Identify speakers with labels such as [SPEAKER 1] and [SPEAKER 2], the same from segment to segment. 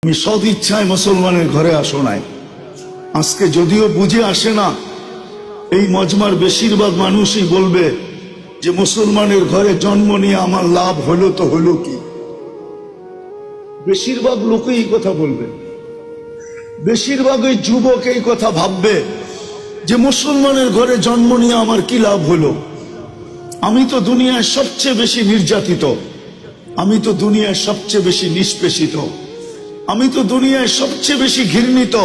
[SPEAKER 1] আমি সদ ইচ্ছায় মুসলমানের ঘরে আসো নাই। আজকে যদিও বুঝে আসে না, এই মজমার বেশিরভাগ মানুষই বলবে যে মুসলমানের ঘরে জন্ম নিয়ে আমার লাভ হলো তো হলো কি। বেশিরভাগ লোকই এই কথা বলবে, বেশিরভাগ ওই যুবক এই কথা ভাববে যে মুসলমানের ঘরে জন্ম নিয়ে আমার কি লাভ হলো। আমি তো দুনিয়ায় সবচেয়ে বেশি নির্যাতিত, আমি তো দুনিয়ায় সবচেয়ে বেশি নিষ্পেষিত, আমি তো দুনিয়ায় সবচেয়ে বেশি ঘৃণিত,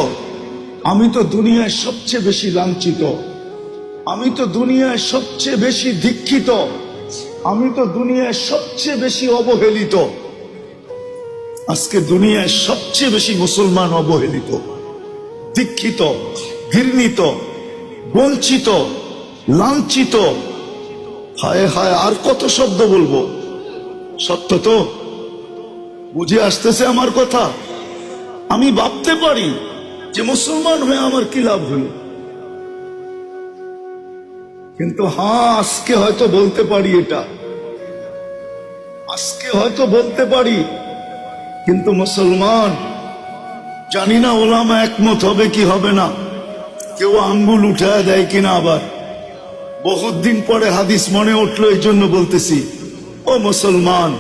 [SPEAKER 1] আমি তো দুনিয়ায় সবচেয়ে বেশি লাঞ্ছিত, আমি তো দুনিয়ায় সবচেয়ে বেশি দীক্ষিত, আমি তো দুনিয়ায় সবচেয়ে বেশি অবহেলিত। আজকে দুনিয়ায় সবচেয়ে বেশি মুসলমান অবহেলিত, দীক্ষিত, ঘৃণিত, বঞ্চিত, লাঞ্ছিত। হায় হায়, আর কত শব্দ বলবো। সত্য তো বুঝে আসতেছে আমার কথা। আমি ভাবতে পারি যে মুসলমান হয়ে আমার কি লাভ হলো, কিন্তু আজকে হয়তো বলতে পারি, এটা আজকে হয়তো বলতে পারি, কিন্তু মুসলমান জানি না ওলামা একমত হবে কি হবে না, কেউ আঙ্গুল উঠায় দেয় কিনা। আবার বহুত দিন পরে হাদিস মনে উঠলো, এই জন্য বলতেছি। ও মুসলমান,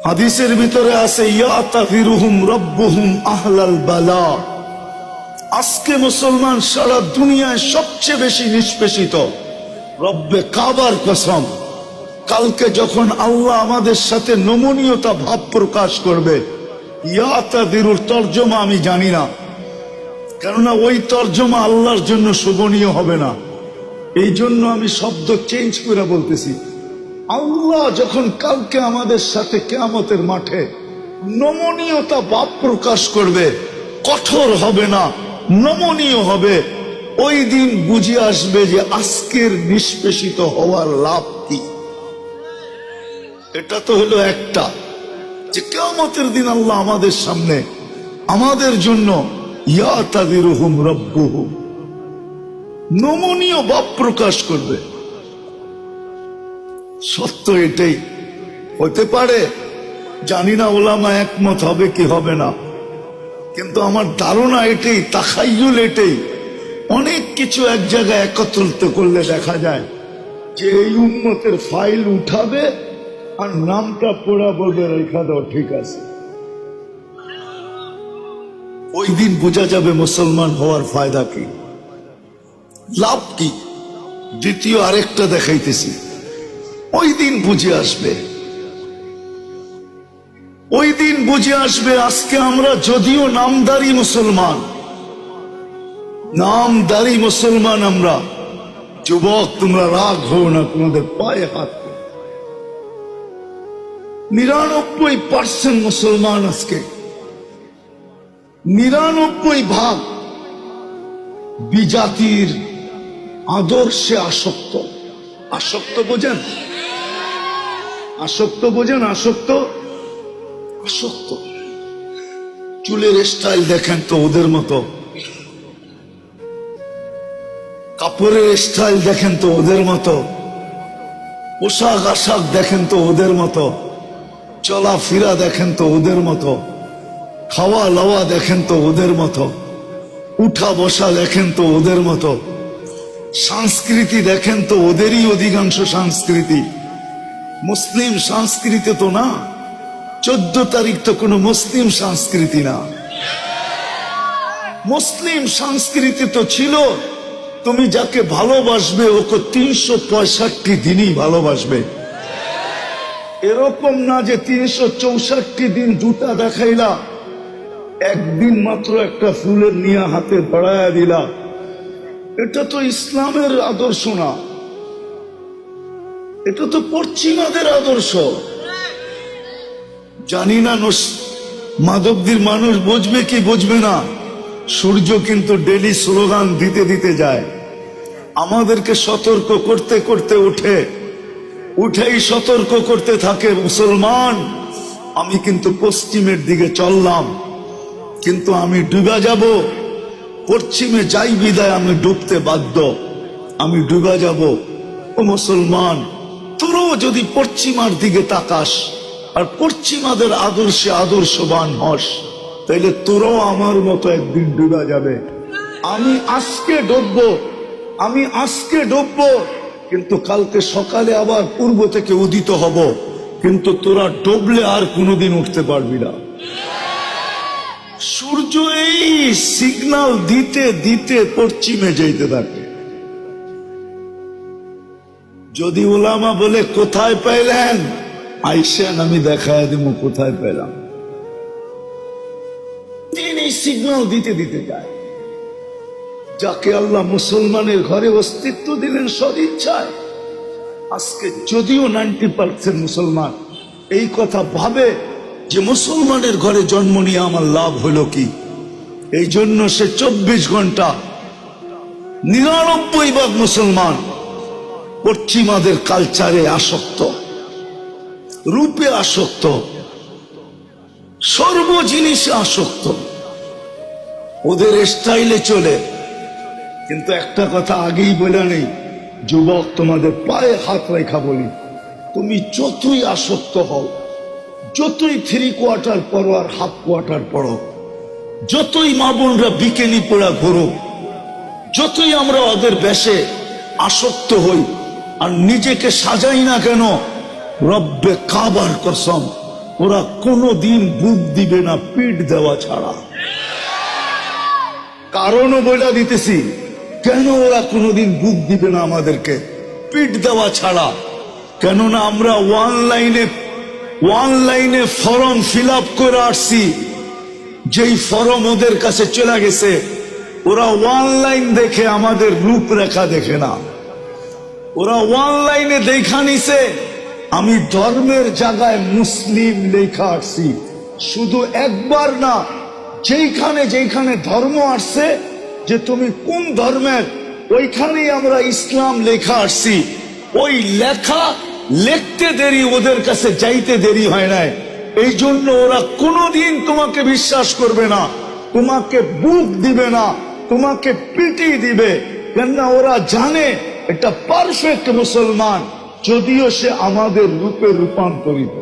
[SPEAKER 1] হাদিসের ভিতরে আছে ইয়াতাফিরুহুম রাব্বুহুম আহলাল বালা। আজকে মুসলমান সারা দুনিয়ায় সবচেয়ে বেশি নিষ্পেষিত। রব্বে কাবার কসম, কালকে যখন আল্লাহ আমাদের সাথে নমনীয়তা ভাব প্রকাশ করবে, ইয়াতাফিরুর তর্জমা আমি জানি না, কেননা ওই তর্জমা আল্লাহর জন্য শোভনীয় হবে না। এই জন্য আমি শব্দ চেঞ্জ করে বলতেছি। আল্লাহ যখন কালকে আমাদের সাথে কিয়ামতের মাঠে নমনীয়তা ভাব প্রকাশ করবে, কঠোর হবে না, নমনীয় হবে, ওই দিন বুঝে আসবে যে আজকের নিষ্পেষিত হওয়ার লাভ কি। এটা তো হলো একটা, যে কিয়ামতের দিন আল্লাহ আমাদের সামনে আমাদের জন্য ইয়াতাদিরুহুম রাব্বুহুম নমনীয় ভাব প্রকাশ করবে। সত্য এটাই। হতে পারে, জানি না ওলামা একমত হবে কি হবে না, কিন্তু আমার ধারণা এটাই, তাখাইয়ুল এটাই। অনেক কিছু এক জায়গায় একত্রিত করলে দেখা যায় যে এই উম্মতের ফাইল উঠাবে আর নামটা পোড়া বলবে রেখা দাও, ঠিক আছে। ওই দিন বোঝা যাবে মুসলমান হওয়ার ফায়দা কি, লাভ কি। দ্বিতীয় আরেকটা দেখাইতেছি, ওই দিন বুঝে আসবে, ওই দিন বুঝে আসবে। আজকে আমরা যদিও নামদারি মুসলমান, নামদারি মুসলমান আমরা। যুবক, তোমরা রাগ হও না, তোমাদের পায়ে হাত। 99% মুসলমান আজকে 99% বিজাতির আদর্শে আসক্ত। আসক্ত বোঝেন? আসক্ত বোঝেন? আসক্ত, আসক্ত। চুলের স্টাইল দেখেন তো ওদের মতো, কাপড়ের স্টাইল দেখেন তো ওদের মতো, পোশাক আশাক দেখেন তো ওদের মতো, চলাফেরা দেখেন তো ওদের মতো, খাওয়া লাওয়া দেখেন তো ওদের মতো, উঠা বসা দেখেন তো ওদের মতো, সংস্কৃতি দেখেন তো ওদেরই অধিকাংশ সংস্কৃতি। মুসলিম সংস্কৃতি তো না। 14 তারিখ তো কোনো মুসলিম সংস্কৃতি না। মুসলিম সংস্কৃতি তো ছিল তুমি যাকে ভালোবাসবে ওকে 365 দিনই ভালোবাসবে। এরকম না যে 364 দিন জুতা দেখাইলা, একদিন মাত্র একটা ফুলের নিয়ে হাতে ধরায়া দিলা। এটা তো ইসলামের আদর্শ না, এটা তো পশ্চিমাদের আদর্শ। জানি না মাধবদীর মানুষ বুঝবে কি বুঝবে না। সূর্য কিন্তু ডেলি স্লোগান দিতে দিতে যায়, আমাদেরকে সতর্ক করতে করতে উঠেই সতর্ক করতে থাকে, মুসলমান আমি কিন্তু পশ্চিমের দিকে চললাম, কিন্তু আমি ডুবে যাব। পশ্চিমে যাই বিদায় আমি ডুবতে বাধ্য, আমি ডুবে যাব। ও মুসলমান, তোরও যদি পশ্চিমার দিকে তাকাস, আর পশ্চিমাদের আদর্শে আদর্শবান হস, তাইলে তোরাও আমার মতো একদিন ডুবা যাবে। আমি আজকে ডুববো, কিন্তু কালকে সকালে আবার পূর্ব থেকে উদিত হব, কিন্তু তোরা ডুবলে আর কোনোদিন উঠতে পারবি না। সূর্য এই সিগন্যাল দিতে দিতে পশ্চিমে যেতে থাকে। যদি ওলামা বলে কোথায় পাইলেন, আইসেন আমি দেখায় দিব কোথায় পেলাম। তিনি সিগন্যাল দিতে দিতে যায়। যাকে আল্লাহ মুসলমানের ঘরে অস্তিত্ব দিলেন সদিচ্ছায়, আজকে যদিও 90% মুসলমান এই কথা ভাবে যে মুসলমানের ঘরে জন্ম নিয়ে আমার লাভ হলো কি, এই জন্য সে 24 ঘন্টা 99% মুসলমান পশ্চিমাদের কালচারে আসক্ত, রূপে আসক্ত, সর্ব জিনিসে আসক্ত, ওদের স্টাইলে চলে। কিন্তু একটা কথা আগেই বলে নেই, যুবক, তোমাদের পায়ে হাত রেখা বলি, তুমি যতই আসক্ত হও, যতই 3/4 পড়ো আর 1/2 পড়ো, যতই মা বোনরা বিকেনি পড়া ঘোরো, যতই আমরা ওদের বেশে আসক্ত হই আর নিজেকে সাজাই না কেন, রব্বে কাবার কসম ওরা কোনোদিন বুক দিবে না পিঠ দেওয়া ছাড়া। কারণও বলে দিতেছি কেন ওরা কোনোদিন বুক দিবে না আমাদেরকে পিঠ দেওয়া ছাড়া। কেননা আমরা অনলাইনে ফর্ম ফিল আপ করে আসছি, যেই ফর্ম ওদের কাছে চলে গেছে, ওরা অনলাইন দেখে আমাদের রূপরেখা দেখে না। ওরা অনলাইনে দেখা নিছে আমি ধর্মের জায়গায় মুসলিম লেখা আসছি, শুধু একবার না, যেখানে ধর্ম আসছে যে তুমি কোন ধর্মের, ওইখানেই আমরা ইসলাম লেখা আসছি। ওই লেখা লিখতে দেরি, ওদের কাছে যাইতে দেরি হয় নাই। এই জন্য ওরা কোনোদিন তোমাকে বিশ্বাস করবে না, তোমাকে বুক দিবে না, তোমাকে পিটি দিবে। কেননা ওরা জানে এটা পারফেক্ট মুসলমান, যদিও সে আমাদের রূপে রূপান্তরিত।